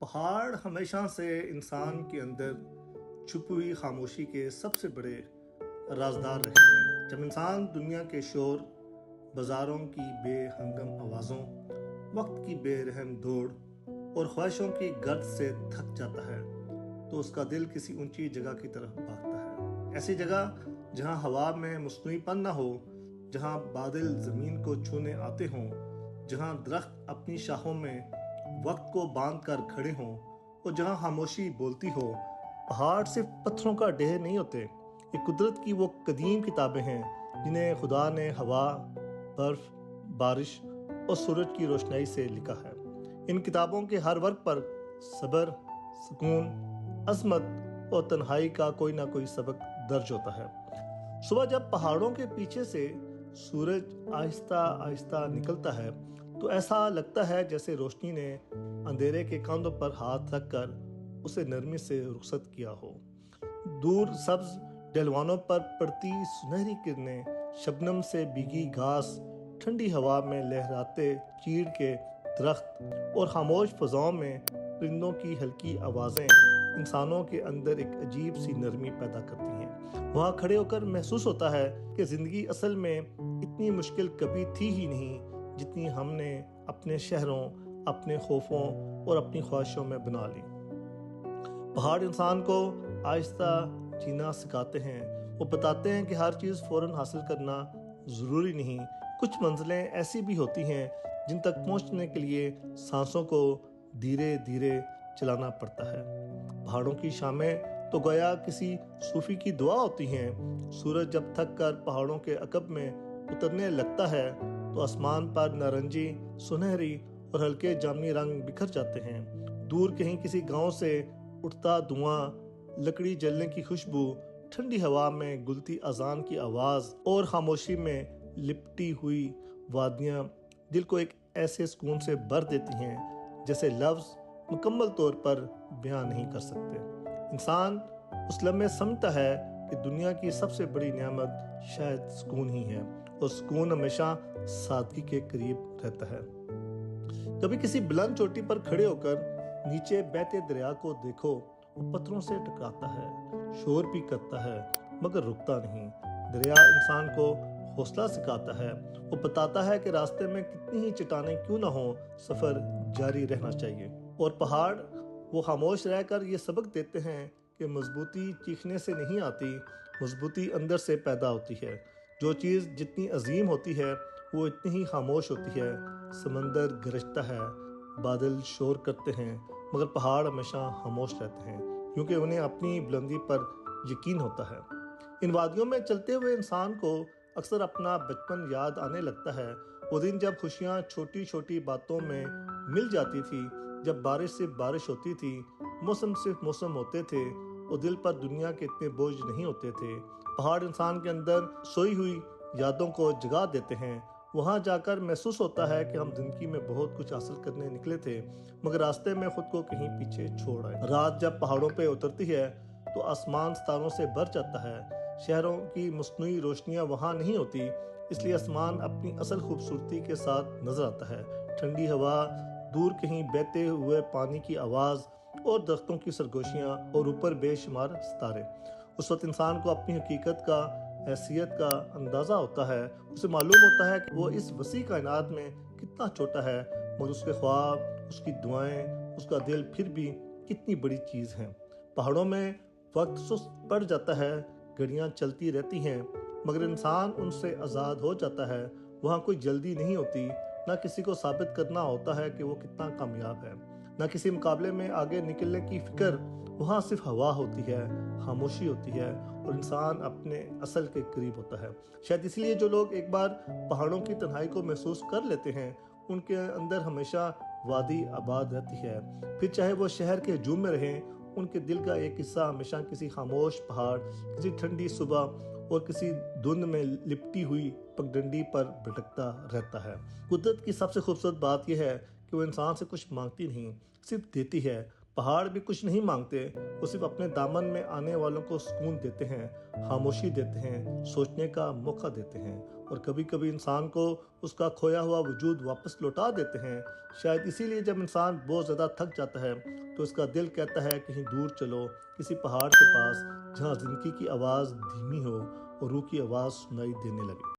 पहाड़ हमेशा से इंसान के अंदर छुपी हुई खामोशी के सबसे बड़े राजदार रहे हैं। जब इंसान दुनिया के शोर, बाजारों की बेहंगम आवाज़ों, वक्त की बेरहम दौड़ और ख्वाहिशों की गर्द से थक जाता है तो उसका दिल किसी ऊंची जगह की तरफ भागता है। ऐसी जगह जहां हवा में मसनूईपन न हो, जहां बादल ज़मीन को छूने आते हों, जहां दरख्त अपनी शाखों में वक्त को बांध कर खड़े हों और जहां खामोशी बोलती हो। पहाड़ सिर्फ पत्थरों का ढेर नहीं होते, ये कुदरत की वो कदीम किताबें हैं जिन्हें खुदा ने हवा, बर्फ, बारिश और सूरज की रोशनाई से लिखा है। इन किताबों के हर वर्ग पर सब्र, सुकून, अजमत और तन्हाई का कोई ना कोई सबक दर्ज होता है। सुबह जब पहाड़ों के पीछे से सूरज आहिस्ता आहिस्ता निकलता है तो ऐसा लगता है जैसे रोशनी ने अंधेरे के कंधों पर हाथ रखकर उसे नरमी से रुखसत किया हो। दूर सब्ज डलवानों पर पड़ती सुनहरी किरणें, शबनम से भीगी घास, ठंडी हवा में लहराते चीड़ के दरख्त और खामोश फजाओं में परिंदों की हल्की आवाज़ें इंसानों के अंदर एक अजीब सी नरमी पैदा करती हैं। वहाँ खड़े होकर महसूस होता है कि ज़िंदगी असल में इतनी मुश्किल कभी थी ही नहीं जितनी हमने अपने शहरों, अपने खौफों और अपनी ख्वाहिशों में बना ली। पहाड़ इंसान को आहिस्ता जीना सिखाते हैं। वो बताते हैं कि हर चीज़ फ़ौरन हासिल करना ज़रूरी नहीं। कुछ मंजिलें ऐसी भी होती हैं जिन तक पहुंचने के लिए सांसों को धीरे धीरे चलाना पड़ता है। पहाड़ों की शामें तो गोया किसी सूफी की दुआ होती हैं। सूरज जब थक कर पहाड़ों के अकब में उतरने लगता है तो आसमान पर नारंगी, सुनहरी और हल्के जामुनी रंग बिखर जाते हैं। दूर कहीं किसी गांव से उठता धुआं, लकड़ी जलने की खुशबू, ठंडी हवा में गुलती अजान की आवाज़ और खामोशी में लिपटी हुई वादियां दिल को एक ऐसे सुकून से भर देती हैं जैसे लफ्ज़ मुकम्मल तौर पर बयान नहीं कर सकते। इंसान उस लम्हे समझता है कि दुनिया की सबसे बड़ी नेमत शायद सुकून ही है और सुकून हमेशा सादगी के करीब रहता है। कभी किसी बुलंद चोटी पर खड़े होकर नीचे बहते दरिया को देखो, वो पत्थरों से टकराता है, शोर भी करता है मगर रुकता नहीं। दरिया इंसान को हौसला सिखाता है। वो बताता है कि रास्ते में कितनी ही चट्टानें क्यों ना हो, सफ़र जारी रहना चाहिए। और पहाड़ वो खामोश रहकर ये सबक देते हैं कि मजबूती चीखने से नहीं आती, मजबूती अंदर से पैदा होती है। जो चीज़ जितनी अजीम होती है वो इतनी ही खामोश होती है। समंदर गरजता है, बादल शोर करते हैं मगर पहाड़ हमेशा खामोश रहते हैं क्योंकि उन्हें अपनी बुलंदी पर यकीन होता है। इन वादियों में चलते हुए इंसान को अक्सर अपना बचपन याद आने लगता है। वो दिन जब खुशियाँ छोटी छोटी बातों में मिल जाती थी, जब बारिश सिर्फ बारिश होती थी, मौसम सिर्फ मौसम होते थे और दिल पर दुनिया के इतने बोझ नहीं होते थे। पहाड़ इंसान के अंदर सोई हुई यादों को जगा देते हैं। वहाँ जाकर महसूस होता है कि हम जिंदगी में बहुत कुछ हासिल करने निकले थे मगर रास्ते में खुद को कहीं पीछे छोड़ आए। रात जब पहाड़ों पे उतरती है तो आसमान सितारों से भर जाता है। शहरों की मस्नुई रोशनियाँ वहाँ नहीं होती, इसलिए आसमान अपनी असल खूबसूरती के साथ नजर आता है। ठंडी हवा, दूर कहीं बहते हुए पानी की आवाज़ और दरख्तों की सरगोशियाँ और ऊपर बेशुमार सितारे। उस वक्त इंसान को अपनी हकीकत का, हैसियत का अंदाज़ा होता है। उसे मालूम होता है कि वो इस वसी कायनात में कितना छोटा है मगर उसके ख्वाब, उसकी दुआएं, उसका दिल फिर भी कितनी बड़ी चीज़ हैं। पहाड़ों में वक्त सुस्त पड़ जाता है, घड़ियाँ चलती रहती हैं मगर इंसान उनसे आज़ाद हो जाता है। वहाँ कोई जल्दी नहीं होती, ना किसी को साबित करना होता है कि वो कितना कामयाब है, ना किसी मुकाबले में आगे निकलने की फिक्र। वहाँ सिर्फ हवा होती है, खामोशी होती है और इंसान अपने असल के करीब होता है। शायद इसलिए जो लोग एक बार पहाड़ों की तन्हाई को महसूस कर लेते हैं उनके अंदर हमेशा वादी आबाद रहती है। फिर चाहे वो शहर के हजूम में रहें, उनके दिल का एक हिस्सा हमेशा किसी खामोश पहाड़, किसी ठंडी सुबह और किसी धुंध में लिपटी हुई पगडंडी पर भटकता रहता है। कुदरत की सबसे खूबसूरत बात यह है कि वो इंसान से कुछ मांगती नहीं, सिर्फ देती है। पहाड़ भी कुछ नहीं मांगते, वो सिर्फ अपने दामन में आने वालों को सुकून देते हैं, खामोशी देते हैं, सोचने का मौका देते हैं। اور کبھی کبھی انسان کو اس کا کھویا ہوا وجود واپس لوٹا دیتے ہیں۔ شاید اسی لیے جب انسان بہت زیادہ تھک جاتا ہے تو اس کا دل کہتا ہے کہیں دور چلو، کسی پہاڑ کے پاس جہاں زندگی کی آواز دھیمی ہو اور روح کی آواز سنائی دینے لگے۔